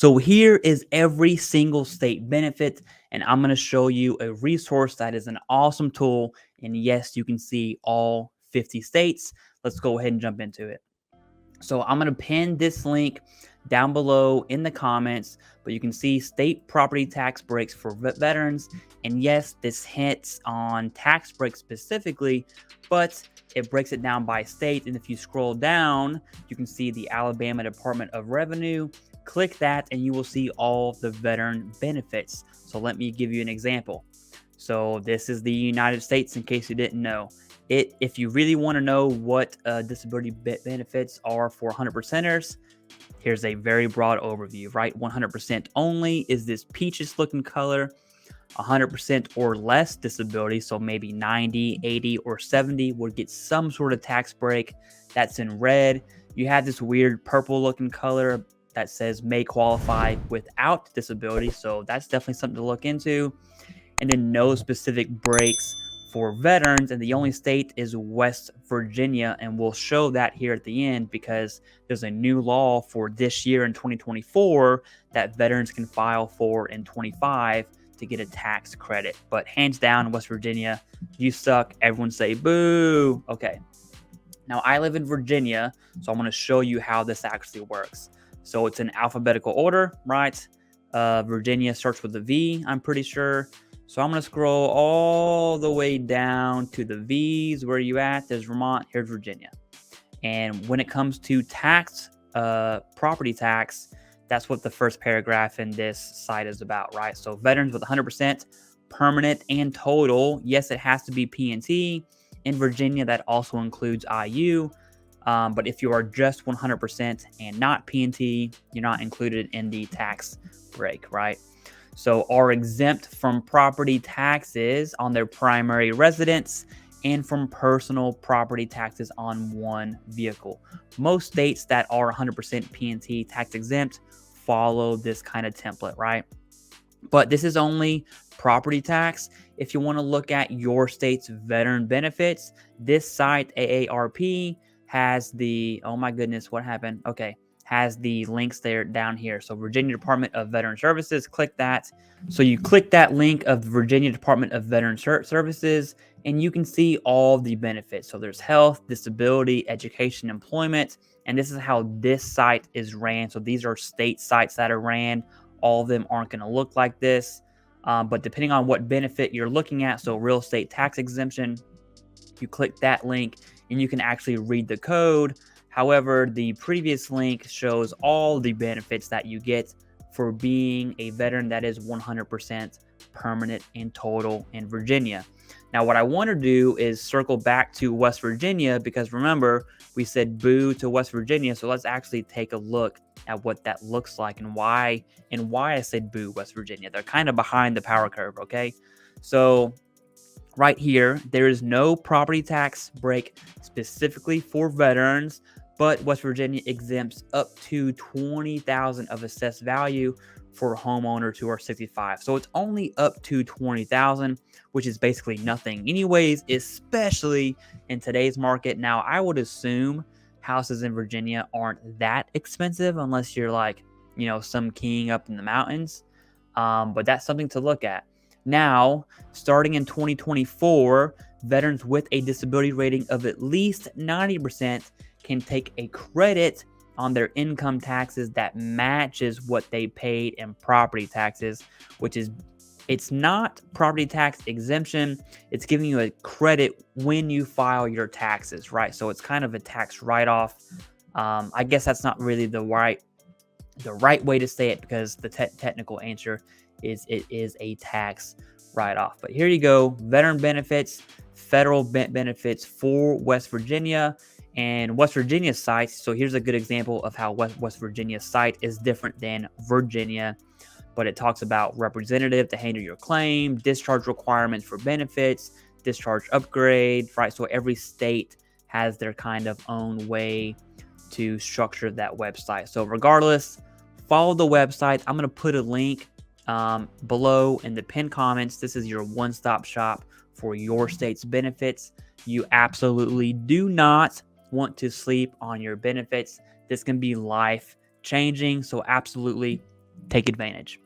So here is every single state benefit, and I'm going to show you a resource that is an awesome tool. And yes, you can see all 50 states. Let's go ahead and jump into it. So I'm going to pin this link down below in the comments, but you can see state property tax breaks for veterans. And yes, this hits on tax breaks specifically, but it breaks it down by state. And if you scroll down, you can see the Alabama Department of Revenue. Click that and you will see all of the veteran benefits. So let me give you an example. So this is the United States, in case you didn't know. If you really want to know what disability benefits are for 100%ers, here's a very broad overview, right? 100% only is this peaches looking color. 100% or less disability, so maybe 90, 80, or 70 would get some sort of tax break. That's in red. You have this weird purple looking color that says may qualify without disability, so that's definitely something to look into. And then no specific breaks for veterans, and the only state is West Virginia, and we'll show that here at the end because there's a new law for this year in 2024 that veterans can file for in 25 to get a tax credit. But hands down, West Virginia, you suck. Everyone say boo. Okay. Now I live in Virginia, so I'm going to show you how this actually works. So it's in alphabetical order, right? Virginia starts with a V, I'm pretty sure. So I'm going to scroll all the way down to the V's. Where are you at? There's Vermont. Here's Virginia. And when it comes to tax, property tax, that's what the first paragraph in this site is about, right? So veterans with 100% permanent and total. Yes, it has to be P&T. In Virginia, that also includes IU. But if you are just 100% and not P&T, you're not included in the tax break, right? So are exempt from property taxes on their primary residence and from personal property taxes on one vehicle. Most states that are 100% P&T tax exempt follow this kind of template, right? But this is only property tax. If you want to look at your state's veteran benefits, this site, AARP, has the, oh my goodness, what happened? Okay, has the links there down here. So Virginia Department of Veteran Services, click that. So you click that link of the Virginia Department of Veteran Services, and you can see all the benefits. So there's health, disability, education, employment, and this is how this site is ran. So these are state sites that are ran. All of them aren't going to look like this, but depending on what benefit you're looking at, so real estate tax exemption, you click that link and you can actually read the code. However, the previous link shows all the benefits that you get for being a veteran that is 100% permanent and total in Virginia. Now, what I want to do is circle back to West Virginia because remember, we said boo to West Virginia. So let's actually take a look at what that looks like and why I said boo West Virginia. They're kind of behind the power curve, okay? So right here, there is no property tax break specifically for veterans, but West Virginia exempts up to $20,000 of assessed value for homeowners who are 65. So it's only up to $20,000, which is basically nothing anyways, especially in today's market. Now, I would assume houses in Virginia aren't that expensive unless you're like, you know, some king up in the mountains. But that's something to look at. Now, starting in 2024, veterans with a disability rating of at least 90% can take a credit on their income taxes that matches what they paid in property taxes, which is, it's not property tax exemption. It's giving you a credit when you file your taxes, right? So it's kind of a tax write-off. I guess that's not really the right way to say it because the technical answer is it is a tax write-off. But here you go, veteran benefits, federal benefits for West Virginia. And West Virginia sites, so here's a good example of how West Virginia site is different than Virginia, but it talks about representative to handle your claim, discharge requirements for benefits, discharge upgrade, right? So every state has their kind of own way to structure that website. So regardless, follow the website. I'm going to put a link below in the pinned comments. This is your one-stop shop for your state's benefits. You absolutely do not want to sleep on your benefits. This can be life changing. So absolutely Take advantage.